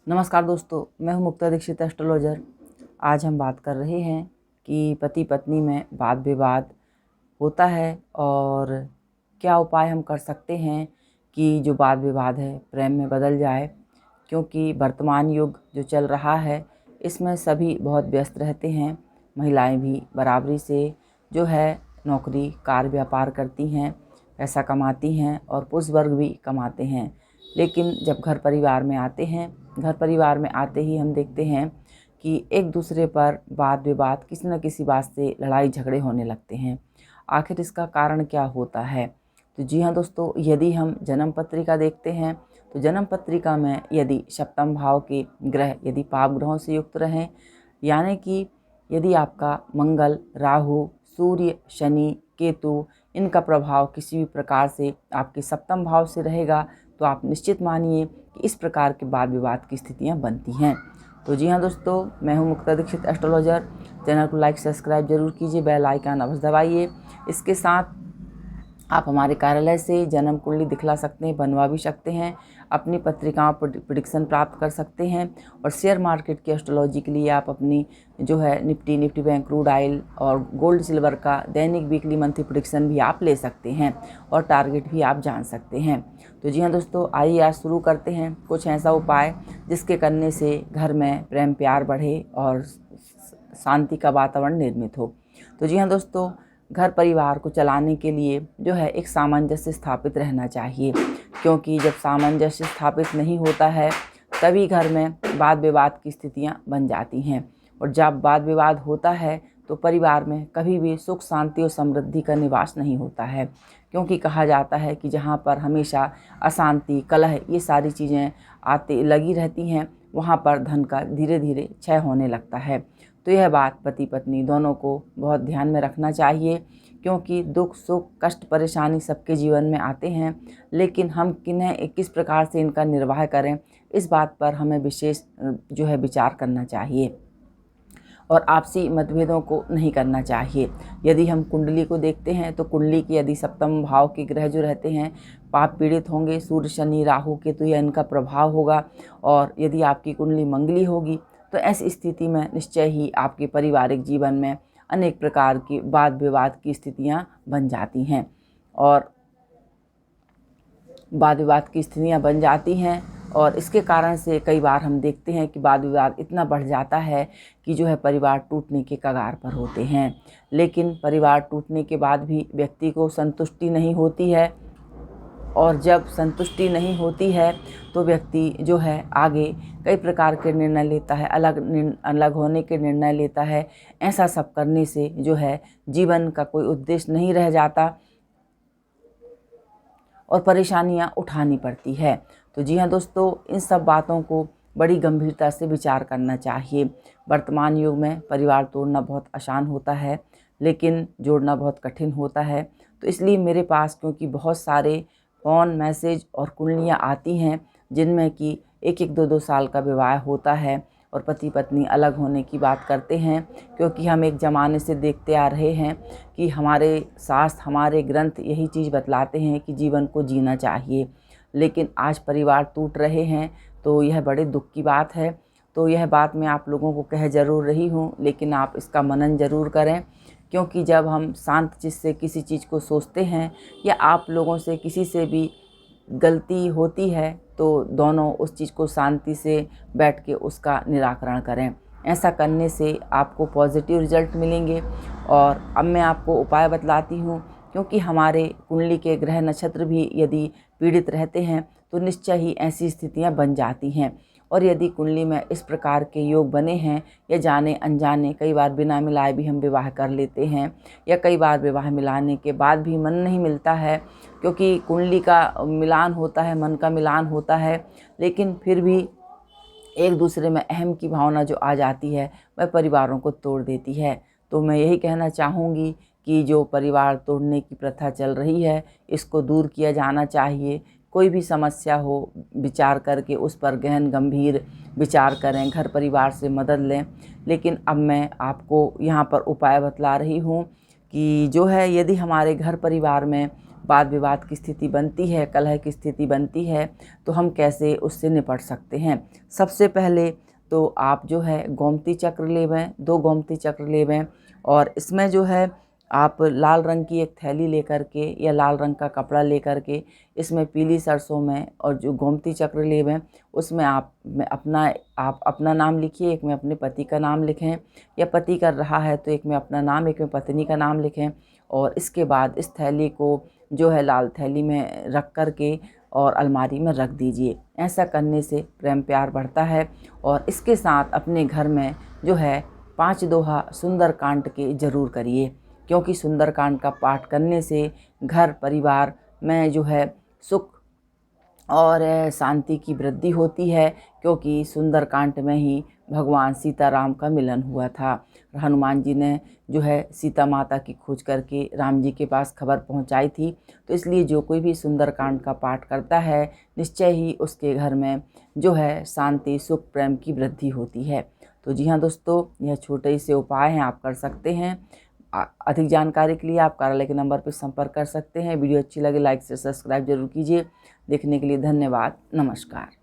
नमस्कार दोस्तों, मैं हूं मुक्ता दीक्षित एस्ट्रोलॉजर। आज हम बात कर रहे हैं कि पति पत्नी में वाद विवाद होता है और क्या उपाय हम कर सकते हैं कि जो वाद विवाद है प्रेम में बदल जाए। क्योंकि वर्तमान युग जो चल रहा है इसमें सभी बहुत व्यस्त रहते हैं। महिलाएं भी बराबरी से जो है नौकरी कार व्यापार करती हैं, पैसा कमाती हैं और पुरुष वर्ग भी कमाते हैं। लेकिन जब घर परिवार में आते ही हम देखते हैं कि एक दूसरे पर वाद विवाद किसी न किसी बात से लड़ाई झगड़े होने लगते हैं। आखिर इसका कारण क्या होता है? तो जी हाँ दोस्तों, यदि हम जन्म पत्रिका देखते हैं तो जन्म पत्रिका में यदि सप्तम भाव के ग्रह यदि पाप ग्रहों से युक्त रहें, यानी कि यदि आपका मंगल, राहु, सूर्य, शनि, केतु इनका प्रभाव किसी भी प्रकार से आपके सप्तम भाव से रहेगा तो आप निश्चित मानिए कि इस प्रकार के वाद विवाद की स्थितियां बनती हैं। तो जी हाँ दोस्तों, मैं हूं मुक्ता दीक्षित एस्ट्रोलॉजर। चैनल को लाइक सब्सक्राइब जरूर कीजिए, बेल आइकन अवश्य दबाइए। इसके साथ आप हमारे कार्यालय से जन्म कुंडली दिखला सकते हैं, बनवा भी सकते हैं, अपनी पत्रिकाओं पर प्रेडिक्शन प्राप्त कर सकते हैं। और शेयर मार्केट की एस्ट्रोलॉजी के लिए आप अपनी जो है निफ्टी बैंक, क्रूड ऑयल और गोल्ड सिल्वर का दैनिक वीकली मंथली प्रेडिक्शन भी आप ले सकते हैं और टारगेट भी आप जान सकते हैं। तो जी हाँ दोस्तों, आइए आज शुरू करते हैं कुछ ऐसा उपाय जिसके करने से घर में प्रेम प्यार बढ़े और शांति का वातावरण निर्मित हो। तो जी हाँ दोस्तों, घर परिवार को चलाने के लिए जो है एक सामंजस्य स्थापित रहना चाहिए। क्योंकि जब सामंजस्य स्थापित नहीं होता है तभी घर में वाद विवाद की स्थितियां बन जाती हैं। और जब वाद विवाद होता है तो परिवार में कभी भी सुख शांति और समृद्धि का निवास नहीं होता है। क्योंकि कहा जाता है कि जहाँ पर हमेशा अशांति, कलह ये सारी चीज़ें आती लगी रहती हैं वहाँ पर धन का धीरे धीरे क्षय होने लगता है। तो यह बात पति पत्नी दोनों को बहुत ध्यान में रखना चाहिए। क्योंकि दुख सुख कष्ट परेशानी सबके जीवन में आते हैं, लेकिन हम किन्हें किस प्रकार से इनका निर्वाह करें इस बात पर हमें विशेष जो है विचार करना चाहिए और आपसी मतभेदों को नहीं करना चाहिए। यदि हम कुंडली को देखते हैं तो कुंडली की यदि सप्तम भाव के ग्रह जो रहते हैं पाप पीड़ित होंगे, सूर्य शनि राहु केतु यह इनका प्रभाव होगा। और यदि आपकी कुंडली मंगली होगी तो ऐसी स्थिति में निश्चय ही आपके पारिवारिक जीवन में अनेक प्रकार की वाद विवाद की स्थितियां बन जाती हैं और वाद विवाद की स्थितियां बन जाती हैं। और इसके कारण से कई बार हम देखते हैं कि वाद विवाद इतना बढ़ जाता है कि जो है परिवार टूटने के कगार पर होते हैं। लेकिन परिवार टूटने के बाद भी व्यक्ति को संतुष्टि नहीं होती है और जब संतुष्टि नहीं होती है तो व्यक्ति जो है आगे कई प्रकार के निर्णय लेता है, अलग होने के निर्णय लेता है। ऐसा सब करने से जो है जीवन का कोई उद्देश्य नहीं रह जाता और परेशानियां उठानी पड़ती है। तो जी हाँ दोस्तों, इन सब बातों को बड़ी गंभीरता से विचार करना चाहिए। वर्तमान युग में परिवार तोड़ना बहुत आसान होता है लेकिन जोड़ना बहुत कठिन होता है। तो इसलिए मेरे पास क्योंकि बहुत सारे फ़ोन मैसेज और कुंडलियाँ आती हैं जिनमें कि एक एक दो दो साल का विवाह होता है और पति पत्नी अलग होने की बात करते हैं। क्योंकि हम एक ज़माने से देखते आ रहे हैं कि हमारे शास्त्र हमारे ग्रंथ यही चीज़ बतलाते हैं कि जीवन को जीना चाहिए, लेकिन आज परिवार टूट रहे हैं तो यह बड़े दुख की बात है। तो यह बात मैं आप लोगों को कह ज़रूर रही हूँ, लेकिन आप इसका मनन ज़रूर करें। क्योंकि जब हम शांत चित्त से किसी चीज़ को सोचते हैं या आप लोगों से किसी से भी गलती होती है तो दोनों उस चीज़ को शांति से बैठ के उसका निराकरण करें। ऐसा करने से आपको पॉजिटिव रिजल्ट मिलेंगे। और अब मैं आपको उपाय बतलाती हूँ। क्योंकि हमारे कुंडली के ग्रह नक्षत्र भी यदि पीड़ित रहते हैं तो निश्चय ही ऐसी स्थितियाँ बन जाती हैं। और यदि कुंडली में इस प्रकार के योग बने हैं या जाने अनजाने कई बार बिना मिलाए भी हम विवाह कर लेते हैं या कई बार विवाह मिलाने के बाद भी मन नहीं मिलता है, क्योंकि कुंडली का मिलान होता है, मन का मिलान होता है, लेकिन फिर भी एक दूसरे में अहम की भावना जो आ जाती है वह परिवारों को तोड़ देती है। तो मैं यही कहना चाहूँगी कि जो परिवार तोड़ने की प्रथा चल रही है इसको दूर किया जाना चाहिए। कोई भी समस्या हो विचार करके उस पर गहन गंभीर विचार करें, घर परिवार से मदद लें। लेकिन अब मैं आपको यहाँ पर उपाय बतला रही हूँ कि जो है यदि हमारे घर परिवार में वाद विवाद की स्थिति बनती है, कलह की स्थिति बनती है, तो हम कैसे उससे निपट सकते हैं। सबसे पहले तो आप जो है गोमती चक्र लेवें, 2 गोमती चक्र लेवें और इसमें जो है आप लाल रंग की एक थैली लेकर के या लाल रंग का कपड़ा लेकर के इसमें पीली सरसों में और जो गोमती चक्र लेवें उसमें आप अपना नाम लिखिए, एक में अपने पति का नाम लिखें, या पति कर रहा है तो एक में अपना नाम, एक में पत्नी का नाम लिखें। और इसके बाद इस थैली को जो है लाल थैली में रख कर के और अलमारी में रख दीजिए। ऐसा करने से प्रेम प्यार बढ़ता है। और इसके साथ अपने घर में जो है 5 दोहा सुंदरकांड के ज़रूर करिए, क्योंकि सुंदरकांड का पाठ करने से घर परिवार में जो है सुख और शांति की वृद्धि होती है, क्योंकि सुंदरकांड में ही भगवान सीताराम का मिलन हुआ था। हनुमान जी ने जो है सीता माता की खोज करके राम जी के पास खबर पहुंचाई थी। तो इसलिए जो कोई भी सुंदरकांड का पाठ करता है निश्चय ही उसके घर में जो है शांति सुख प्रेम की वृद्धि होती है। तो जी हाँ दोस्तों, यह छोटे से उपाय हैं, आप कर सकते हैं। अधिक जानकारी के लिए आप कार्यालय के नंबर पर संपर्क कर सकते हैं। वीडियो अच्छी लगे लाइक से सब्सक्राइब जरूर कीजिए। देखने के लिए धन्यवाद। नमस्कार।